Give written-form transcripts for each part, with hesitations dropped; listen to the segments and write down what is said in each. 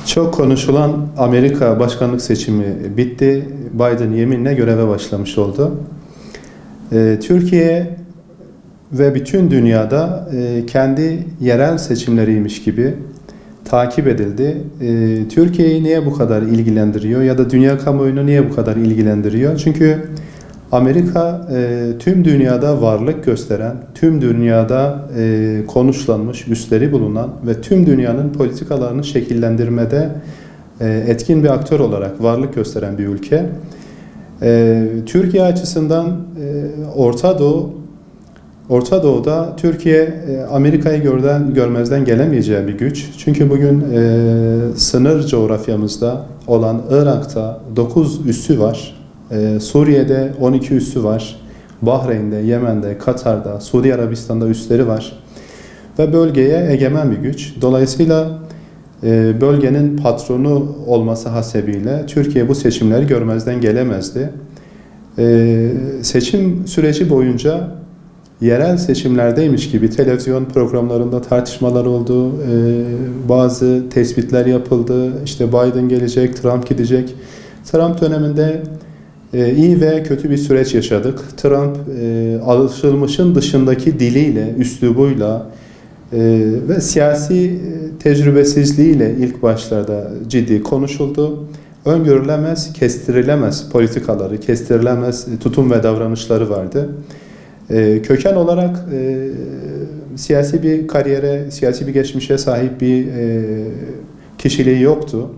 Çok konuşulan Amerika başkanlık seçimi bitti. Biden yeminle göreve başlamış oldu. Türkiye ve bütün dünyada kendi yerel seçimleriymiş gibi takip edildi. Türkiye'yi niye bu kadar ilgilendiriyor ya da dünya kamuoyunu niye bu kadar ilgilendiriyor? Çünkü Amerika tüm dünyada varlık gösteren, tüm dünyada konuşlanmış, üsleri bulunan ve tüm dünyanın politikalarını şekillendirmede etkin bir aktör olarak varlık gösteren bir ülke. Türkiye açısından Orta Doğu'da Türkiye Amerika'yı görmezden gelemeyeceği bir güç. Çünkü bugün sınır coğrafyamızda olan Irak'ta 9 üssü var. Suriye'de 12 üssü var. Bahreyn'de, Yemen'de, Katar'da, Suudi Arabistan'da üsleri var. Ve bölgeye egemen bir güç. Dolayısıyla bölgenin patronu olması hasebiyle Türkiye bu seçimleri görmezden gelemezdi. Seçim süreci boyunca yerel seçimlerdeymiş gibi televizyon programlarında tartışmalar oldu. Bazı tespitler yapıldı. İşte Biden gelecek, Trump gidecek. Trump döneminde iyi ve kötü bir süreç yaşadık. Trump alışılmışın dışındaki diliyle, üslubuyla ve siyasi tecrübesizliğiyle ilk başlarda ciddi konuşuldu. Öngörülemez, kestirilemez politikaları, kestirilemez tutum ve davranışları vardı. Köken olarak siyasi bir kariyere, siyasi bir geçmişe sahip bir kişiliği yoktu.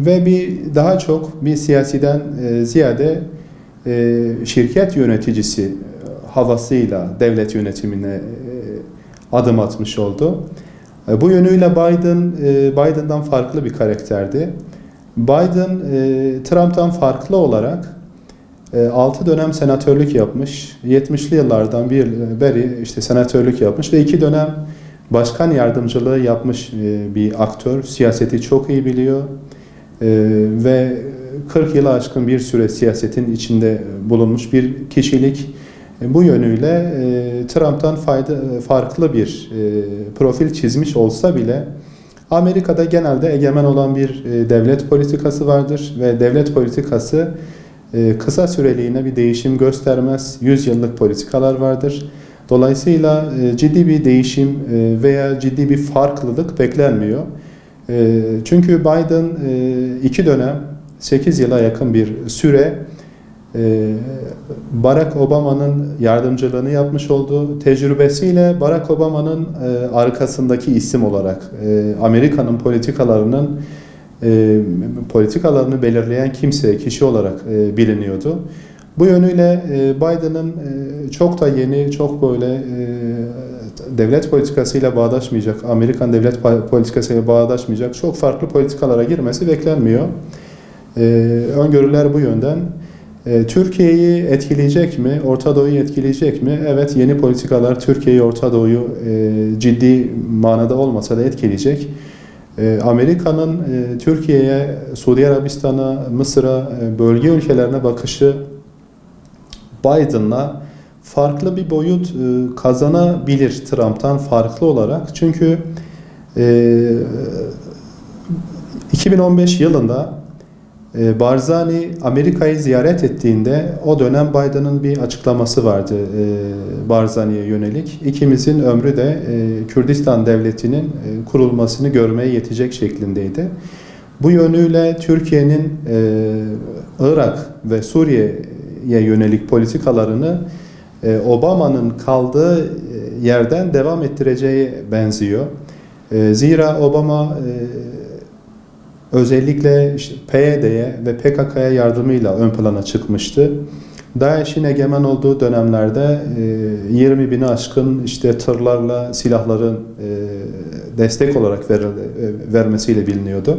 Ve daha çok bir siyasiden ziyade şirket yöneticisi havasıyla devlet yönetimine adım atmış oldu. Bu yönüyle Biden'dan farklı bir karakterdi. Biden, Trump'tan farklı olarak 6 dönem senatörlük yapmış, 70'li yıllardan beri işte senatörlük yapmış ve 2 dönem başkan yardımcılığı yapmış bir aktör. Siyaseti çok iyi biliyor ve 40 yılı aşkın bir süre siyasetin içinde bulunmuş bir kişilik. Bu yönüyle Trump'tan farklı bir profil çizmiş olsa bile Amerika'da genelde egemen olan bir devlet politikası vardır ve devlet politikası kısa süreliğine bir değişim göstermez. 100 yıllık politikalar vardır. Dolayısıyla ciddi bir değişim veya ciddi bir farklılık beklenmiyor. Çünkü Biden 2 dönem 8 yıla yakın bir süre Barack Obama'nın yardımcılığını yapmış olduğu tecrübesiyle Barack Obama'nın arkasındaki isim olarak Amerika'nın politikalarını belirleyen kişi olarak biliniyordu. Bu yönüyle Biden'ın çok da yeni, çok böyle devlet politikasıyla bağdaşmayacak, Amerikan devlet politikasıyla bağdaşmayacak çok farklı politikalara girmesi beklenmiyor. Öngörüler bu yönden. Türkiye'yi etkileyecek mi? Orta Doğu'yu etkileyecek mi? Evet, yeni politikalar Türkiye'yi, Orta Doğu'yu ciddi manada olmasa da etkileyecek. Amerika'nın Türkiye'ye, Suudi Arabistan'a, Mısır'a, bölge ülkelerine bakışı Biden'la farklı bir boyut kazanabilir Trump'tan farklı olarak. Çünkü 2015 yılında Barzani Amerika'yı ziyaret ettiğinde o dönem Biden'ın bir açıklaması vardı Barzani'ye yönelik. İkimizin ömrü de Kürdistan Devleti'nin kurulmasını görmeye yetecek şeklindeydi. Bu yönüyle Türkiye'nin Irak ve Suriye'ye yönelik politikalarını Obama'nın kaldığı yerden devam ettireceği benziyor. Zira Obama özellikle işte PYD'ye ve PKK'ya yardımıyla ön plana çıkmıştı. DAEŞ'in egemen olduğu dönemlerde 20 bini aşkın işte tırlarla silahların destek olarak vermesiyle biliniyordu.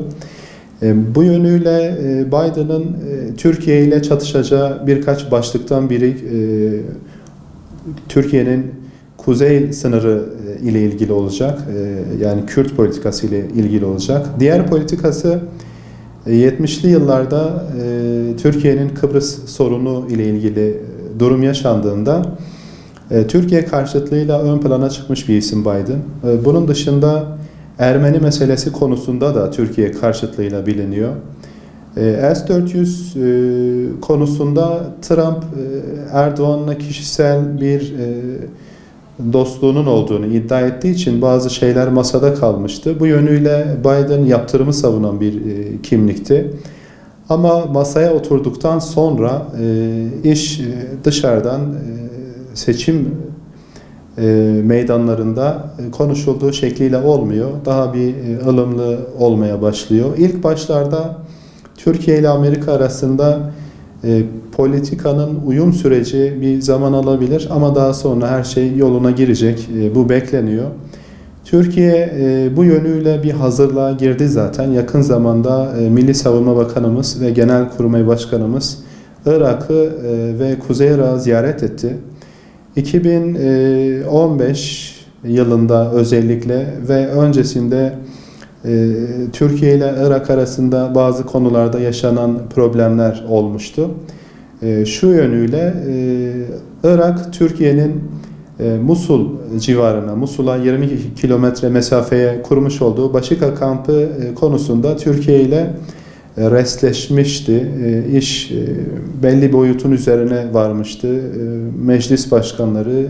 Bu yönüyle Biden'ın Türkiye ile çatışacağı birkaç başlıktan biri Türkiye'nin kuzey sınırı ile ilgili olacak. Yani Kürt politikası ile ilgili olacak. Diğer politikası 70'li yıllarda Türkiye'nin Kıbrıs sorunu ile ilgili durum yaşandığında Türkiye karşıtlığıyla ön plana çıkmış bir isim Biden. Bunun dışında Ermeni meselesi konusunda da Türkiye karşıtlığıyla biliniyor. S-400 konusunda Trump Erdoğan'la kişisel bir dostluğunun olduğunu iddia ettiği için bazı şeyler masada kalmıştı. Bu yönüyle Biden yaptırımı savunan bir kimlikti. Ama masaya oturduktan sonra iş dışarıdan seçim meydanlarında konuşulduğu şekliyle olmuyor. Daha bir ılımlı olmaya başlıyor. İlk başlarda Türkiye ile Amerika arasında politikanın uyum süreci bir zaman alabilir ama daha sonra her şey yoluna girecek. Bu bekleniyor. Türkiye bu yönüyle bir hazırlığa girdi zaten. Yakın zamanda Milli Savunma Bakanımız ve Genelkurmay Başkanımız Irak'ı ve Kuzey Irak'ı ziyaret etti. 2015 yılında özellikle ve öncesinde Türkiye ile Irak arasında bazı konularda yaşanan problemler olmuştu. Şu yönüyle Irak, Türkiye'nin Musul civarına, Musul'a 20 kilometre mesafeye kurmuş olduğu Başika kampı konusunda Türkiye ile restleşmişti. İş belli boyutun üzerine varmıştı. Meclis başkanları,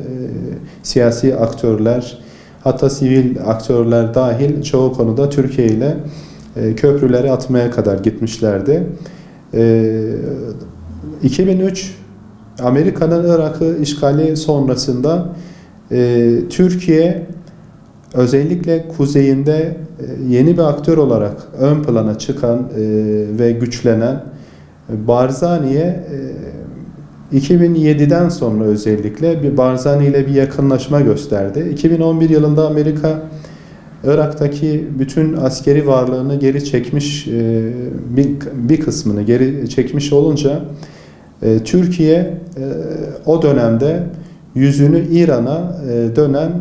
siyasi aktörler, hatta sivil aktörler dahil çoğu konuda Türkiye ile köprüleri atmaya kadar gitmişlerdi. 2003 Amerika'nın Irak'ı işgali sonrasında Türkiye özellikle kuzeyinde yeni bir aktör olarak ön plana çıkan ve güçlenen Barzani'ye 2007'den sonra özellikle bir Barzani ile bir yakınlaşma gösterdi. 2011 yılında Amerika Irak'taki bütün askeri varlığını geri çekmiş, bir kısmını geri çekmiş olunca Türkiye o dönemde yüzünü İran'a dönen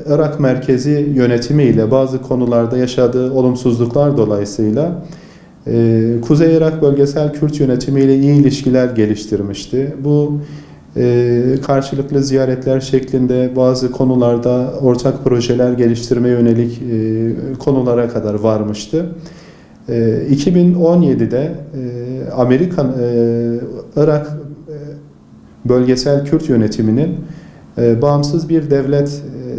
Irak merkezi yönetimiyle bazı konularda yaşadığı olumsuzluklar dolayısıyla Kuzey Irak Bölgesel Kürt Yönetimi ile iyi ilişkiler geliştirmişti. Bu karşılıklı ziyaretler şeklinde bazı konularda ortak projeler geliştirmeye yönelik konulara kadar varmıştı. 2017'de Amerikan Irak Bölgesel Kürt Yönetimi'nin bağımsız bir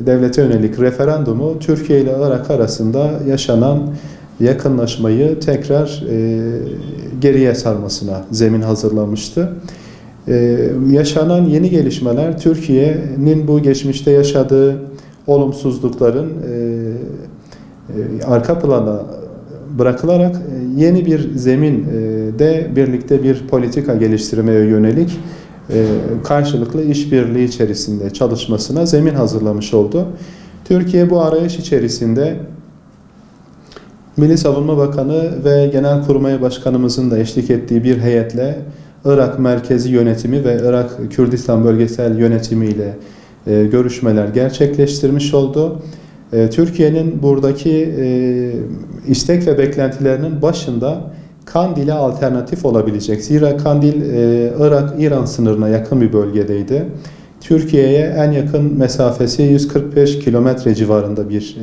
devlete yönelik referandumu Türkiye ile Irak arasında yaşanan yakınlaşmayı tekrar geriye sarmasına zemin hazırlamıştı. Yaşanan yeni gelişmeler Türkiye'nin bu geçmişte yaşadığı olumsuzlukların arka plana bırakılarak yeni bir zeminde birlikte bir politika geliştirmeye yönelik karşılıklı işbirliği içerisinde çalışmasına zemin hazırlamış oldu. Türkiye bu arayış içerisinde Milli Savunma Bakanı ve Genelkurmay Başkanımızın da eşlik ettiği bir heyetle Irak Merkezi Yönetimi ve Irak Kürdistan Bölgesel Yönetimi ile görüşmeler gerçekleştirmiş oldu. Türkiye'nin buradaki istek ve beklentilerinin başında Kandil'e alternatif olabilecek. Zira Kandil Irak-İran sınırına yakın bir bölgedeydi. Türkiye'ye en yakın mesafesi 145 kilometre civarında bir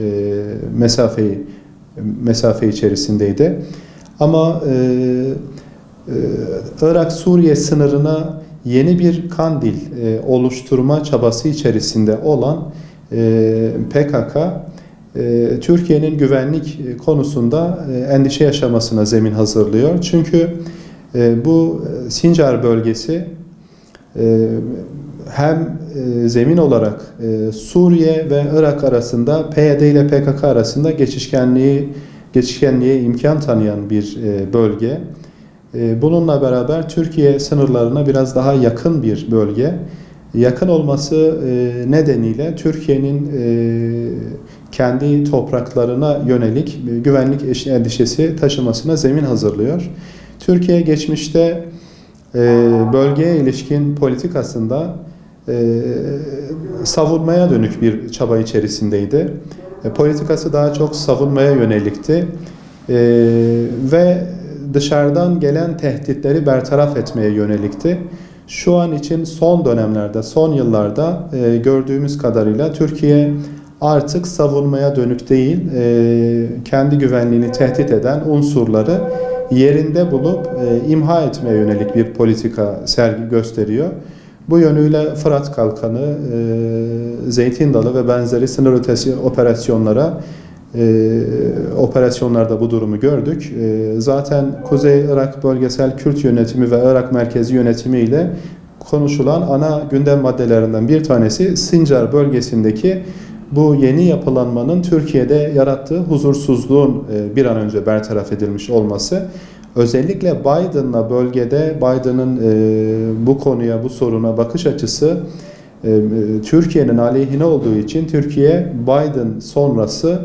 mesafe içerisindeydi. Ama Irak-Suriye sınırına yeni bir Kandil oluşturma çabası içerisinde olan PKK, Türkiye'nin güvenlik konusunda endişe yaşamasına zemin hazırlıyor. Çünkü bu Sincar bölgesi hem zemin olarak Suriye ve Irak arasında PYD ile PKK arasında geçişkenliğe imkan tanıyan bir bölge. Bununla beraber Türkiye sınırlarına biraz daha yakın bir bölge. Yakın olması nedeniyle Türkiye'nin kendi topraklarına yönelik güvenlik endişesi taşımasına zemin hazırlıyor. Türkiye geçmişte bölgeye ilişkin politikasında savunmaya dönük bir çaba içerisindeydi. Politikası daha çok savunmaya yönelikti ve dışarıdan gelen tehditleri bertaraf etmeye yönelikti. Şu an için son dönemlerde, son yıllarda gördüğümüz kadarıyla Türkiye artık savunmaya dönük değil, kendi güvenliğini tehdit eden unsurları yerinde bulup imha etmeye yönelik bir politika sergi gösteriyor. Bu yönüyle Fırat Kalkanı, Zeytin Dalı ve benzeri sınır ötesi operasyonlarda bu durumu gördük. Zaten Kuzey Irak Bölgesel Kürt Yönetimi ve Irak Merkezi Yönetimi ile konuşulan ana gündem maddelerinden bir tanesi Sincar bölgesindeki bu yeni yapılanmanın Türkiye'de yarattığı huzursuzluğun bir an önce bertaraf edilmiş olması. Özellikle Biden'la bölgede Biden'ın bu konuya, bu soruna bakış açısı Türkiye'nin aleyhine olduğu için Türkiye Biden sonrası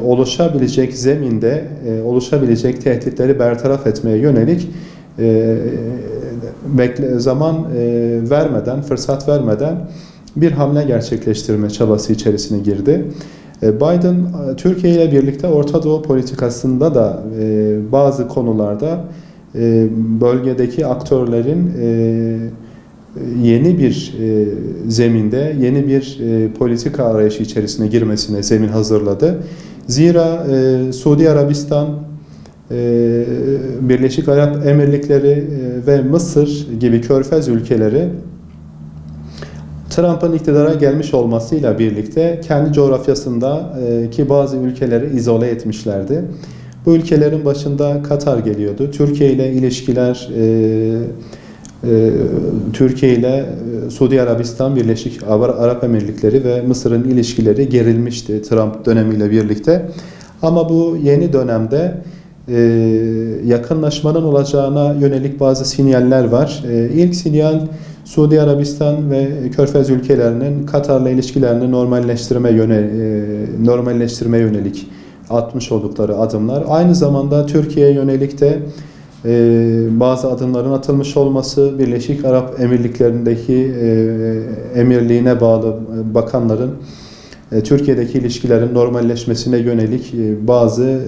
oluşabilecek zeminde oluşabilecek tehditleri bertaraf etmeye yönelik zaman vermeden, fırsat vermeden bir hamle gerçekleştirme çabası içerisine girdi. Biden, Türkiye ile birlikte Orta Doğu politikasında da bazı konularda bölgedeki aktörlerin yeni bir zeminde, yeni bir politika arayışı içerisine girmesine zemin hazırladı. Zira Suudi Arabistan, Birleşik Arap Emirlikleri ve Mısır gibi körfez ülkeleri Trump'ın iktidara gelmiş olmasıyla birlikte kendi coğrafyasındaki bazı ülkeleri izole etmişlerdi. Bu ülkelerin başında Katar geliyordu. Türkiye ile ilişkiler, Türkiye ile Suudi Arabistan, Birleşik Arap Emirlikleri ve Mısır'ın ilişkileri gerilmişti Trump dönemiyle birlikte. Ama bu yeni dönemde yakınlaşmanın olacağına yönelik bazı sinyaller var. İlk sinyal Suudi Arabistan ve Körfez ülkelerinin Katar'la ilişkilerini normalleştirmeye yönelik atmış oldukları adımlar. Aynı zamanda Türkiye'ye yönelik de bazı adımların atılmış olması, Birleşik Arap Emirlikleri'ndeki emirliğine bağlı bakanların Türkiye'deki ilişkilerin normalleşmesine yönelik bazı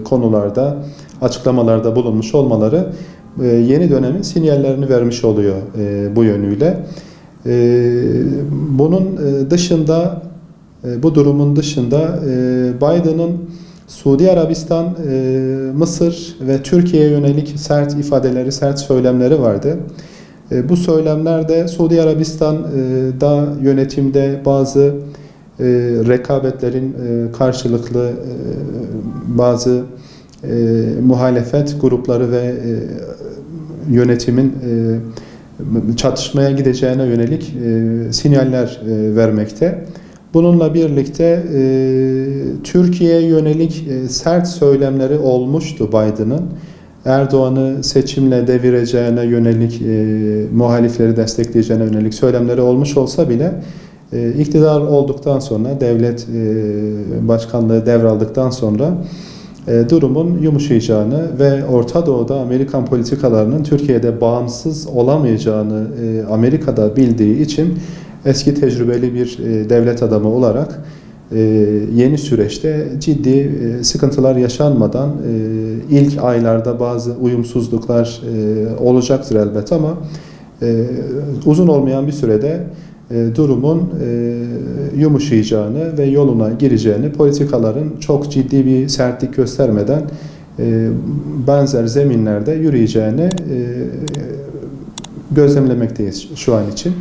konularda açıklamalarda bulunmuş olmaları yeni dönemin sinyallerini vermiş oluyor bu yönüyle. Bunun dışında, bu durumun dışında Biden'ın Suudi Arabistan, Mısır ve Türkiye'ye yönelik sert ifadeleri, sert söylemleri vardı. Bu söylemlerde Suudi Arabistan'da yönetimde bazı rekabetlerin karşılıklı bazı muhalefet grupları ve yönetimin çatışmaya gideceğine yönelik sinyaller vermekte. Bununla birlikte Türkiye'ye yönelik sert söylemleri olmuştu Biden'ın. Erdoğan'ı seçimle devireceğine yönelik, muhalifleri destekleyeceğine yönelik söylemleri olmuş olsa bile iktidar olduktan sonra, devlet başkanlığı devraldıktan sonra durumun yumuşayacağını ve Orta Doğu'da Amerikan politikalarının Türkiye'de bağımsız olamayacağını Amerika'da bildiği için eski tecrübeli bir devlet adamı olarak yeni süreçte ciddi sıkıntılar yaşanmadan ilk aylarda bazı uyumsuzluklar olacaktır elbet ama uzun olmayan bir sürede durumun yumuşayacağını ve yoluna gireceğini, politikaların çok ciddi bir sertlik göstermeden benzer zeminlerde yürüyeceğini gözlemlemekteyiz şu an için.